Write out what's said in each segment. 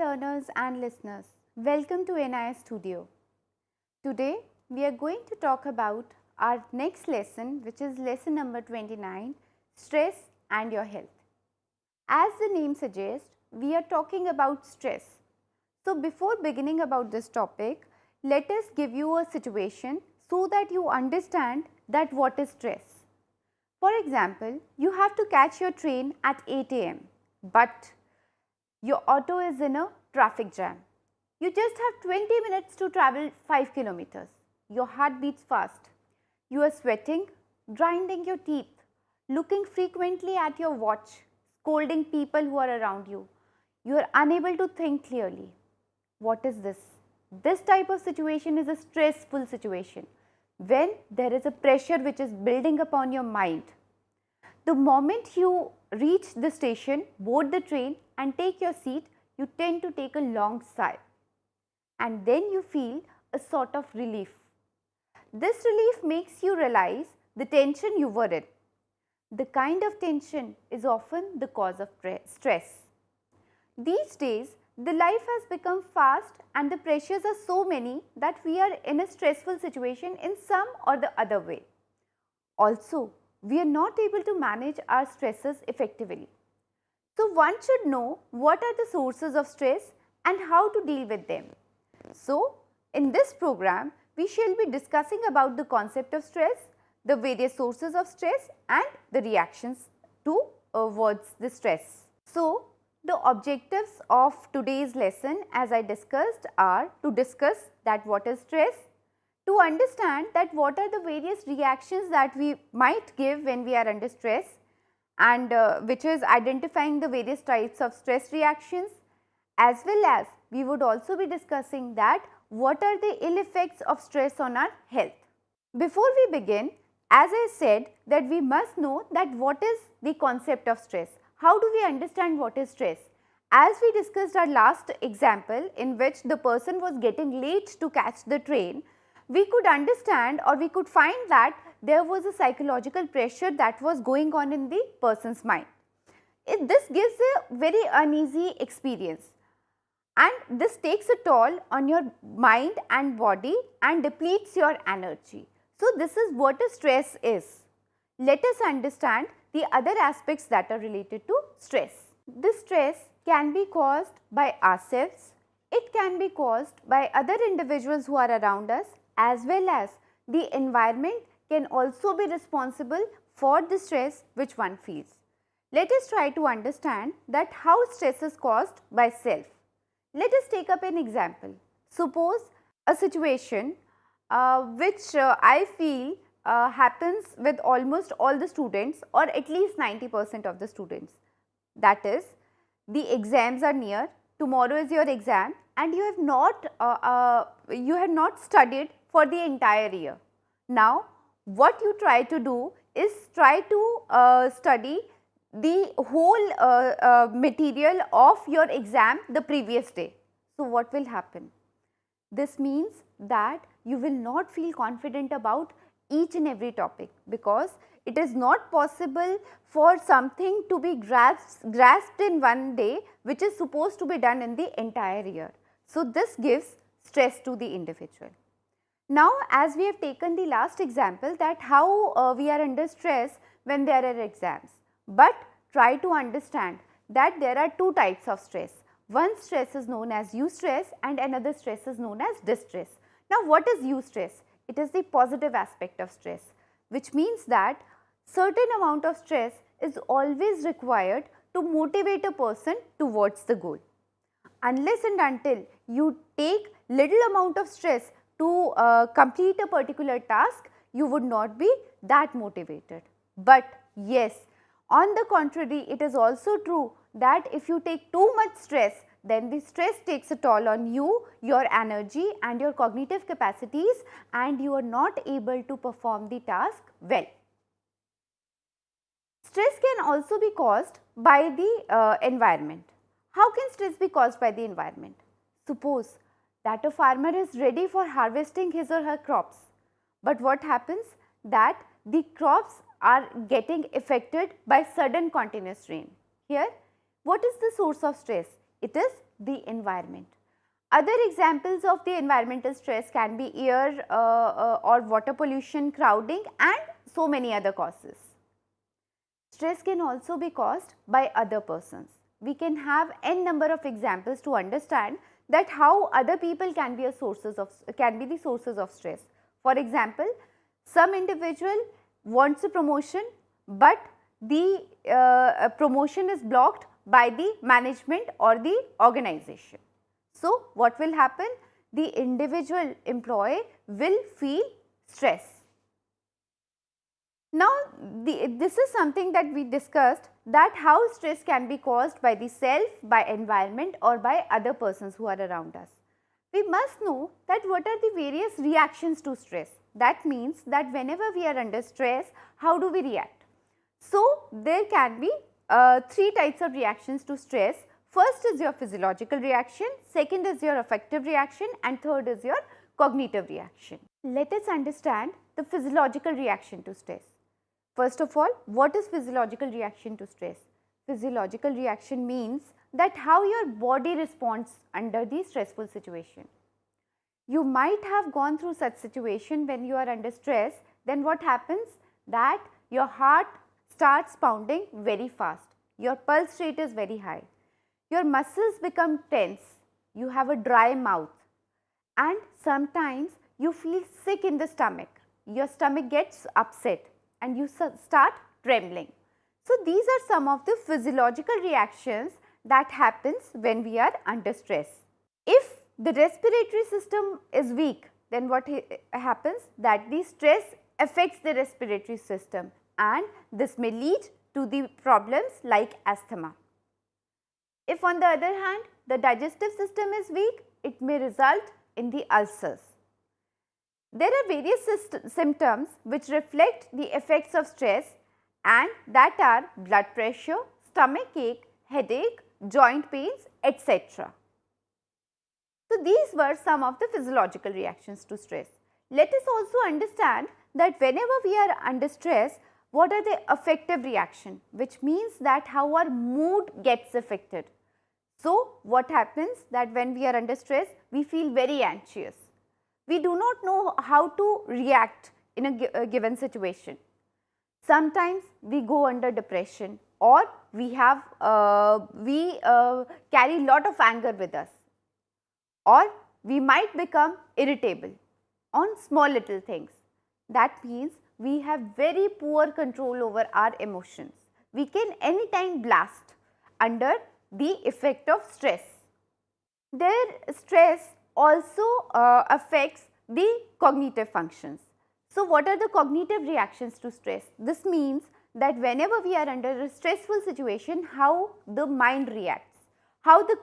learners and listeners, welcome to NIS Studio. Today we are going to talk about our next lesson, which is lesson number 29, Stress and Your Health. As the name suggests, we are talking about stress. So before beginning about this topic, let us give you a situation so that you understand that what is stress. For example, you have to catch your train at 8 am, but your auto is in a traffic jam. You just have 20 minutes to travel 5 kilometers. Your heart beats fast. You are sweating, grinding your teeth, looking frequently at your watch, scolding people who are around you. You are unable to think clearly. What is this? This type of situation is a stressful situation when there is a pressure which is building upon your mind. The moment you reach the station, board the train and take your seat, you tend to take a long sigh and then you feel a sort of relief. This relief makes you realize the tension you were in. The kind of tension is often the cause of stress. These days, the life has become fast and the pressures are so many that we are in a stressful situation in some or the other way. Also, we are not able to manage our stresses effectively. So, one should know what are the sources of stress and how to deal with them. So, in this program, we shall be discussing about the concept of stress, the various sources of stress and the reactions towards the stress. So, the objectives of today's lesson, as I discussed, are to discuss that what is stress, to understand that what are the various reactions that we might give when we are under stress, and which is identifying the various types of stress reactions, as well as we would also be discussing that what are the ill effects of stress on our health. Before we begin, as I said that we must know that what is the concept of stress. How do we understand what is stress? As we discussed our last example in which the person was getting late to catch the train, we could understand or we could find that there was a psychological pressure that was going on in the person's mind. This gives a very uneasy experience and this takes a toll on your mind and body and depletes your energy. So, this is what a stress is. Let us understand the other aspects that are related to stress. This stress can be caused by ourselves, it can be caused by other individuals who are around us, as well as the environment can also be responsible for the stress which one feels. Let us try to understand that how stress is caused by self. Let us take up an example. Suppose a situation which I feel happens with almost all the students or at least 90% of the students. That is, the exams are near, tomorrow is your exam and you have not studied for the entire year. Now, what you try to do is try to study the whole material of your exam the previous day. So, what will happen? This means that you will not feel confident about each and every topic because it is not possible for something to be grasped in one day which is supposed to be done in the entire year. So, this gives stress to the individual. Now, as we have taken the last example that how we are under stress when there are exams, but try to understand that there are two types of stress. One stress is known as eustress and another stress is known as distress. Now, what is eustress? It is the positive aspect of stress, which means that certain amount of stress is always required to motivate a person towards the goal. Unless and until you take little amount of stress to complete a particular task, you would not be that motivated. But yes, on the contrary, it is also true that if you take too much stress, then the stress takes a toll on you, your energy and your cognitive capacities, and you are not able to perform the task well. Stress can also be caused by the environment. How can stress be caused by the environment? Suppose that a farmer is ready for harvesting his or her crops, but what happens that the crops are getting affected by sudden continuous rain. Here, what is the source of stress? It is the environment. Other examples of the environmental stress can be air or water pollution, crowding, and so many other causes. Stress can also be caused by other persons. We can have n number of examples to understand that how other people can be the sources of stress. For example, some individual wants a promotion, but the promotion is blocked by the management or the organization. So, what will happen? The individual employee will feel stress. Now, this is something that we discussed, that how stress can be caused by the self, by environment, or by other persons who are around us. We must know that what are the various reactions to stress. That means that whenever we are under stress, how do we react? So, there can be 3 types of reactions to stress. First is your physiological reaction, second is your affective reaction, and third is your cognitive reaction. Let us understand the physiological reaction to stress. First of all, what is physiological reaction to stress? Physiological reaction means that how your body responds under the stressful situation. You might have gone through such situation when you are under stress, then what happens? That your heart starts pounding very fast, your pulse rate is very high, your muscles become tense, you have a dry mouth, and sometimes you feel sick in the stomach, your stomach gets upset and you start trembling. So, these are some of the physiological reactions that happens when we are under stress. If the respiratory system is weak, then what happens? That the stress affects the respiratory system, and this may lead to the problems like asthma. If on the other hand, the digestive system is weak, it may result in the ulcers. There are various symptoms which reflect the effects of stress, and that are blood pressure, stomach ache, headache, joint pains, etc. So, these were some of the physiological reactions to stress. Let us also understand that whenever we are under stress, what are the affective reaction, which means that how our mood gets affected. So, what happens that when we are under stress, we feel very anxious. We do not know how to react in a given situation. Sometimes we go under depression, or we carry lot of anger with us, or we might become irritable on small little things. That means we have very poor control over our emotions. We can anytime blast under the effect of stress. Their stress also affects the cognitive functions. So, what are the cognitive reactions to stress? This means that whenever we are under a stressful situation, how the mind reacts, how the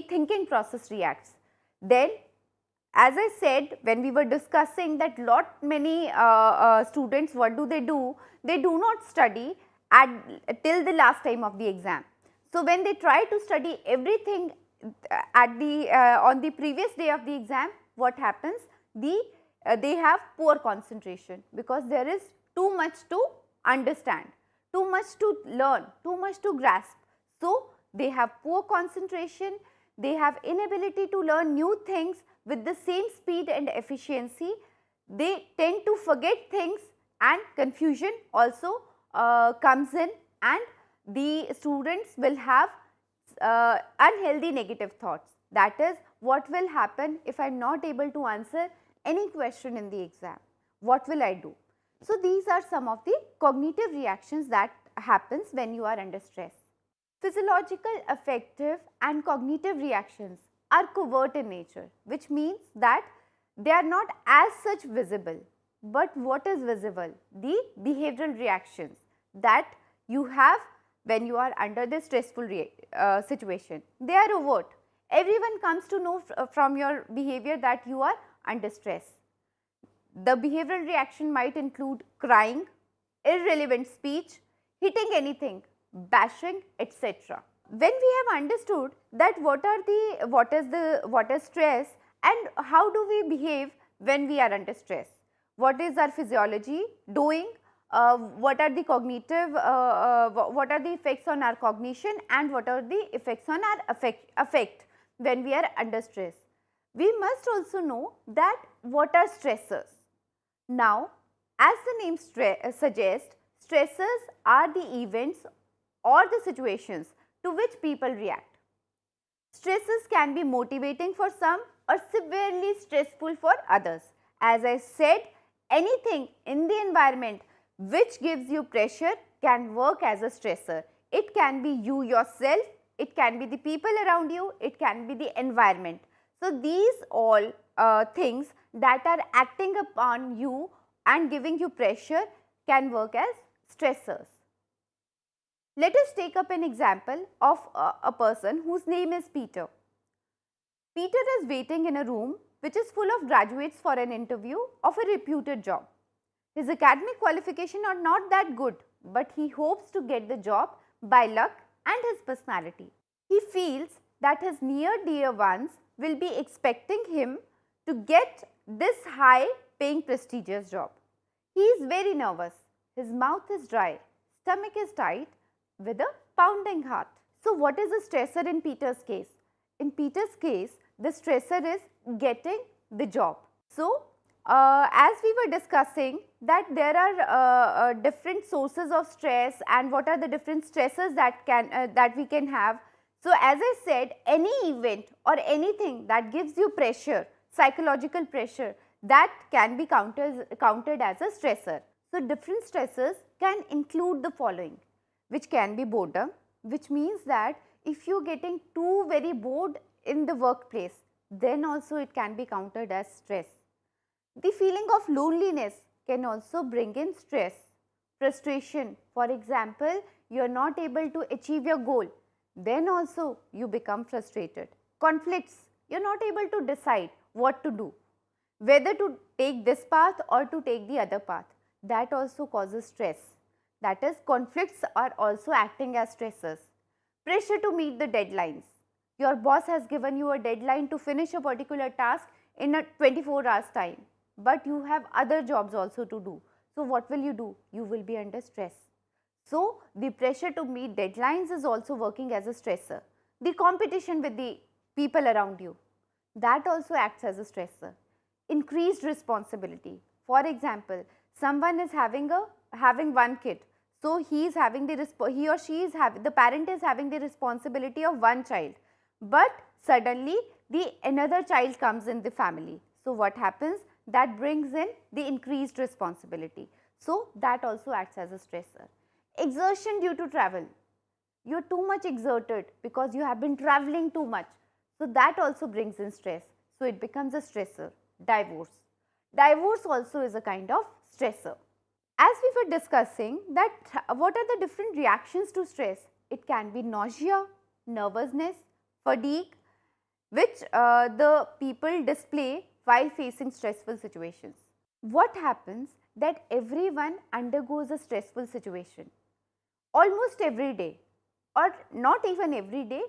thinking process reacts. Then, as I said, when we were discussing that many students, what do? They do not study till the last time of the exam. So, when they try to study everything on the previous day of the exam, what happens? They have poor concentration, because there is too much to understand, too much to learn, too much to grasp. So, they have poor concentration, they have inability to learn new things with the same speed and efficiency. They tend to forget things, and confusion also comes in, and the students will have unhealthy negative thoughts. That is, what will happen if I am not able to answer any question in the exam? What will I do? So, these are some of the cognitive reactions that happens when you are under stress. Physiological, affective and cognitive reactions are covert in nature, which means that they are not as such visible. But what is visible? The behavioral reactions that you have when you are under this stressful situation. They are overt. Everyone comes to know from your behavior that you are under stress. The behavioral reaction might include crying, irrelevant speech, hitting anything, bashing, etc. When we have understood that what is stress and how do we behave when we are under stress, what is our physiology doing, what are the cognitive, what are the effects on our cognition, and what are the effects on our affect. when we are under stress. We must also know that what are stressors. Now, as the name suggests, stressors are the events or the situations to which people react. Stresses can be motivating for some or severely stressful for others. As I said, anything in the environment which gives you pressure can work as a stressor. It can be you yourself, it can be the people around you, it can be the environment. So, these all things that are acting upon you and giving you pressure can work as stressors. Let us take up an example of a person whose name is Peter. Peter is waiting in a room which is full of graduates for an interview of a reputed job. His academic qualifications are not that good, but he hopes to get the job by luck and his personality. He feels that his near dear ones will be expecting him to get this high paying prestigious job. He is very nervous. His mouth is dry, stomach is tight with a pounding heart. So, what is the stressor in Peter's case? In Peter's case, the stressor is getting the job. So, as we were discussing that there are different sources of stress and what are the different stresses that we can have. So, as I said, any event or anything that gives you pressure, psychological pressure, that can be counted as a stressor. So, different stressors can include the following, which can be boredom, which means that if you are getting too very bored in the workplace, then also it can be counted as stress. The feeling of loneliness can also bring in stress. Frustration, for example, you are not able to achieve your goal, then also you become frustrated. Conflicts, you are not able to decide what to do, whether to take this path or to take the other path, that also causes stress. That is, conflicts are also acting as stressors. Pressure to meet the deadlines. Your boss has given you a deadline to finish a particular task in a 24 hours time, but you have other jobs also to do. So, what will you do? You will be under stress. So, the pressure to meet deadlines is also working as a stressor. The competition with the people around you, that also acts as a stressor. Increased responsibility. For example, someone is having one kid. So, he or she is the parent is having the responsibility of one child, but suddenly the another child comes in the family. So, what happens? That brings in the increased responsibility. So, that also acts as a stressor. Exertion due to travel. You are too much exerted because you have been traveling too much. So, that also brings in stress. So, it becomes a stressor. Divorce. Divorce also is a kind of stressor. As we were discussing that what are the different reactions to stress? It can be nausea, nervousness, fatigue, which the people display while facing stressful situations. What happens that everyone undergoes a stressful situation almost every day, or not even every day.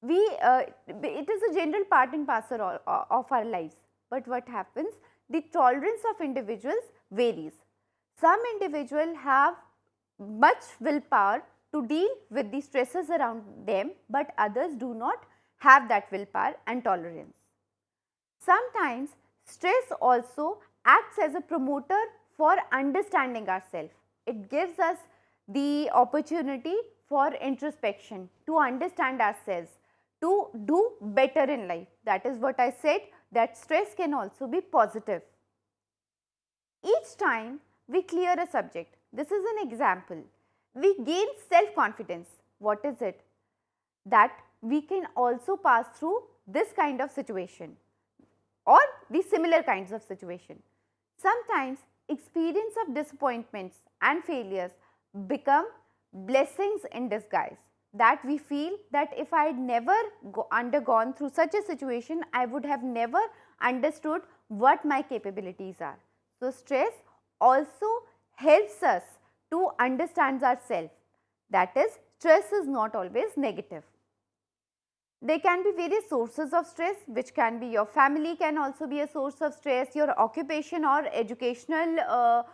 It is a general part and parcel of our lives. But what happens? The tolerance of individuals varies. Some individuals have much willpower to deal with the stresses around them, but others do not have that willpower and tolerance. Sometimes stress also acts as a promoter for understanding ourselves. It gives us the opportunity for introspection, to understand ourselves, to do better in life. That is what I said, that stress can also be positive. Each time we clear a subject, this is an example, we gain self-confidence. What is it? That we can also pass through this kind of situation or the similar kinds of situation. Sometimes experience of disappointments and failures become blessings in disguise, that we feel that if I had never undergone through such a situation, I would have never understood what my capabilities are. So, stress also helps us to understand ourselves, that is, stress is not always negative. There can be various sources of stress, which can be your family can also be a source of stress, your occupation or educational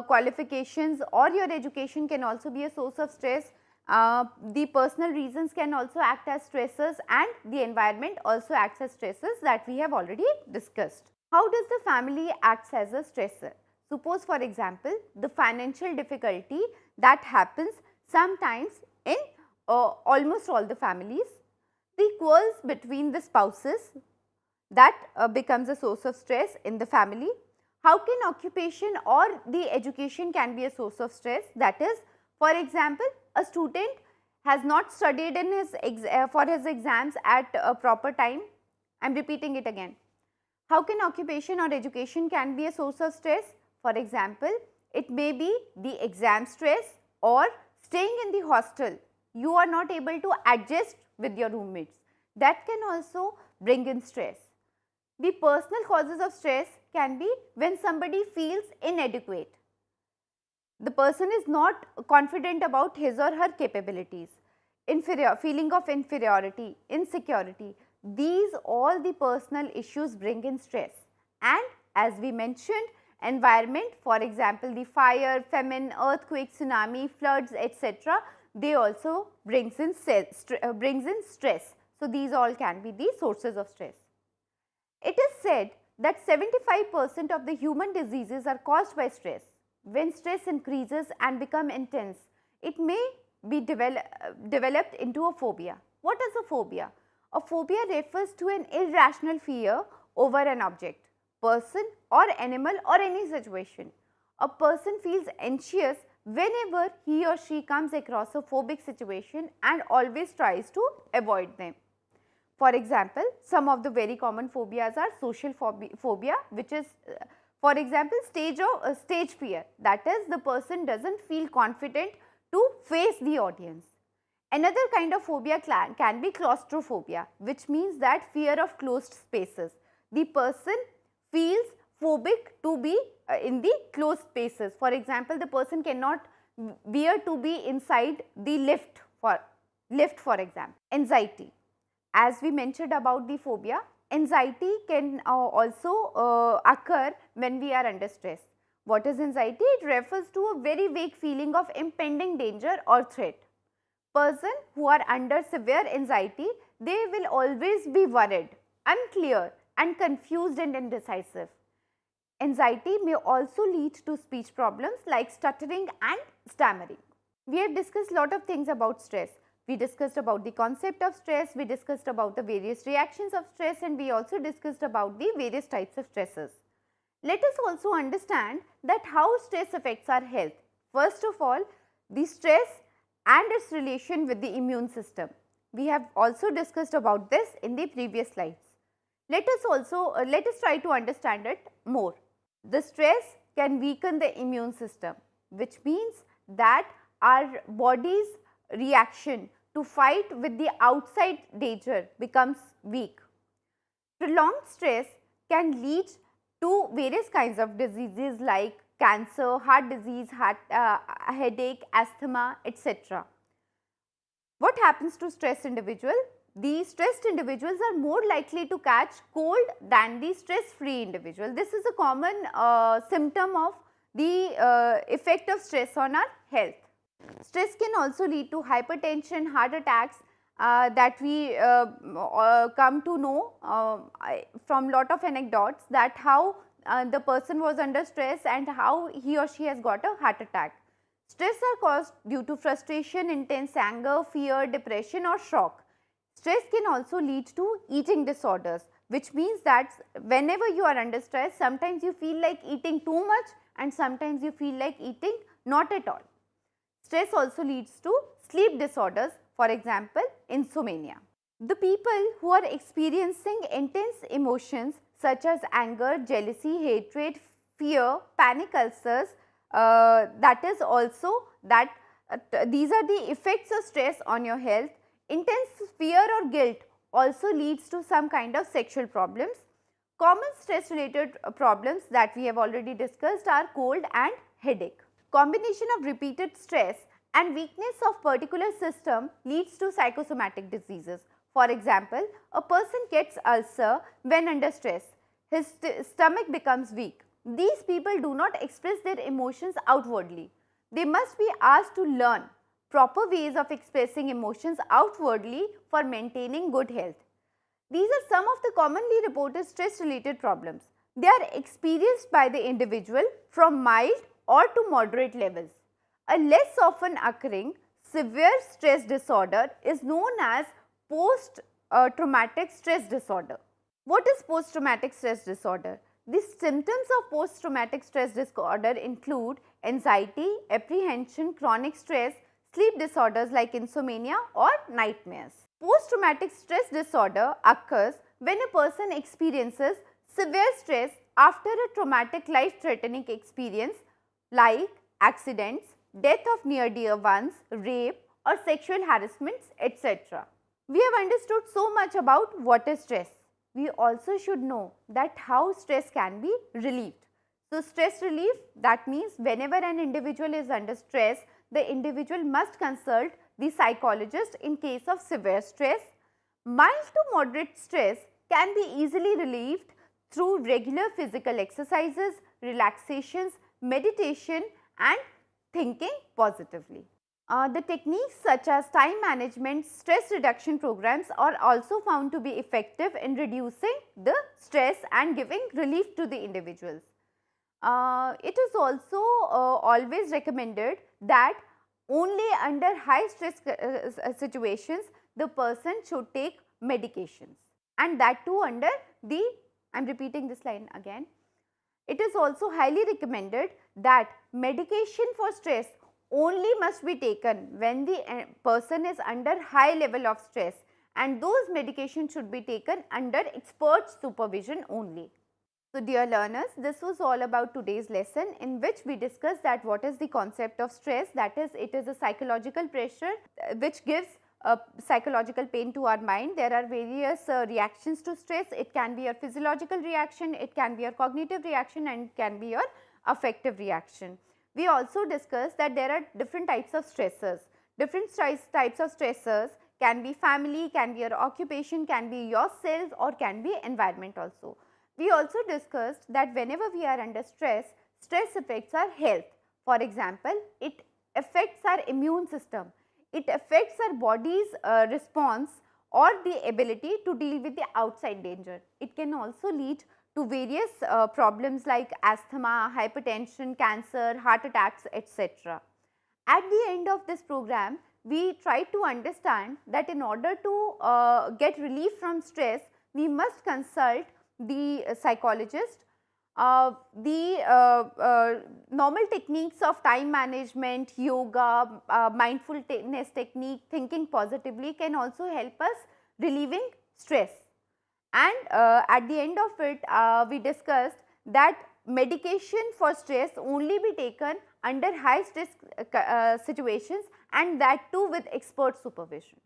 qualifications or your education can also be a source of stress. The personal reasons can also act as stressors, and the environment also acts as stressors that we have already discussed. How does the family acts as a stressor? Suppose for example, the financial difficulty that happens sometimes in almost all the families, the quarrels between the spouses that becomes a source of stress in the family. How can occupation or the education can be a source of stress? That is, for example, a student has not studied in for his exams at a proper time. I am repeating it again. How can occupation or education can be a source of stress? For example, it may be the exam stress or staying in the hostel. You are not able to adjust with your roommates. That can also bring in stress. The personal causes of stress can be when somebody feels inadequate. The person is not confident about his or her capabilities, feeling of inferiority, insecurity. These all the personal issues bring in stress. And as we mentioned, environment, for example, the fire, famine, earthquake, tsunami, floods, etc., they also brings in stress. So, these all can be the sources of stress. It is said that 75% of the human diseases are caused by stress. When stress increases and become intense, it may be developed into a phobia. What is a phobia? A phobia refers to an irrational fear over an object, person or animal or any situation. A person feels anxious whenever he or she comes across a phobic situation and always tries to avoid them. For example, some of the very common phobias are social phobia, which is for example stage fear, that is the person does not feel confident to face the audience. Another kind of phobia can be claustrophobia, which means that fear of closed spaces. The person feels phobic to be in the closed spaces. For example, the person cannot bear to be inside the lift for example. Anxiety. As we mentioned about the phobia, anxiety can also occur when we are under stress. What is anxiety? It refers to a very vague feeling of impending danger or threat. Person who are under severe anxiety, they will always be worried, unclear and confused and indecisive. Anxiety may also lead to speech problems like stuttering and stammering. We have discussed a lot of things about stress. We discussed about the concept of stress, we discussed about the various reactions of stress, and we also discussed about the various types of stresses. Let us also understand that how stress affects our health. First of all, the stress and its relation with the immune system. We have also discussed about this in the previous slides. Let us try to understand it more. The stress can weaken the immune system, which means that our body's reaction to fight with the outside danger becomes weak. Prolonged stress can lead to various kinds of diseases like cancer, heart disease, headache, asthma, etc. What happens to stressed individual? The stressed individuals are more likely to catch cold than the stress-free individual. This is a common symptom of the effect of stress on our health. Stress can also lead to hypertension, heart attacks that we come to know from lot of anecdotes, that how the person was under stress and how he or she has got a heart attack. Stress are caused due to frustration, intense anger, fear, depression or shock. Stress can also lead to eating disorders, which means that whenever you are under stress, sometimes you feel like eating too much and sometimes you feel like eating not at all. Stress also leads to sleep disorders, for example, insomnia. The people who are experiencing intense emotions such as anger, jealousy, hatred, fear, panic ulcers, these are the effects of stress on your health. Intense fear or guilt also leads to some kind of sexual problems. Common stress related problems that we have already discussed are cold and headache. Combination of repeated stress and weakness of particular system leads to psychosomatic diseases. For example, a person gets ulcer when under stress. His stomach becomes weak. These people do not express their emotions outwardly. They must be asked to learn proper ways of expressing emotions outwardly for maintaining good health. These are some of the commonly reported stress related problems. They are experienced by the individual from mild or to moderate levels. A less often occurring severe stress disorder is known as post-traumatic stress disorder. What is post-traumatic stress disorder? The symptoms of post-traumatic stress disorder include anxiety, apprehension, chronic stress, sleep disorders like insomnia or nightmares. Post-traumatic stress disorder occurs when a person experiences severe stress after a traumatic life-threatening experience like accidents, death of near dear ones, rape or sexual harassments, etc. We have understood so much about what is stress. We also should know that how stress can be relieved. So, stress relief, that means whenever an individual is under stress, the individual must consult the psychologist in case of severe stress. Mild to moderate stress can be easily relieved through regular physical exercises, relaxations, meditation and thinking positively. The techniques such as time management, stress reduction programs are also found to be effective in reducing the stress and giving relief to the individuals. It is also always recommended that only under high stress situations the person should take medications, and that too under the, I am repeating this line again. It is also highly recommended that medication for stress only must be taken when the person is under high level of stress, and those medications should be taken under expert supervision only. So, dear learners, this was all about today's lesson, in which we discussed that what is the concept of stress, that is, it is a psychological pressure which gives psychological pain to our mind. There are various reactions to stress. It can be a physiological reaction, it can be a cognitive reaction and it can be your affective reaction. We also discussed that there are different types of stressors. Different types of stressors can be family, can be your occupation, can be yourself or can be environment also. We also discussed that whenever we are under stress, stress affects our health. For example, it affects our immune system, it affects our body's response or the ability to deal with the outside danger. It can also lead to various problems like asthma, hypertension, cancer, heart attacks, etc. At the end of this program, we try to understand that in order to get relief from stress, we must consult the psychologist. Normal techniques of time management, yoga, mindfulness technique, thinking positively can also help us relieving stress. And at the end of it, we discussed that medication for stress only be taken under high stress situations, and that too with expert supervision.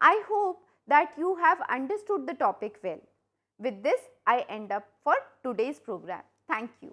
I hope that you have understood the topic well. With this, I end up for today's program. Thank you.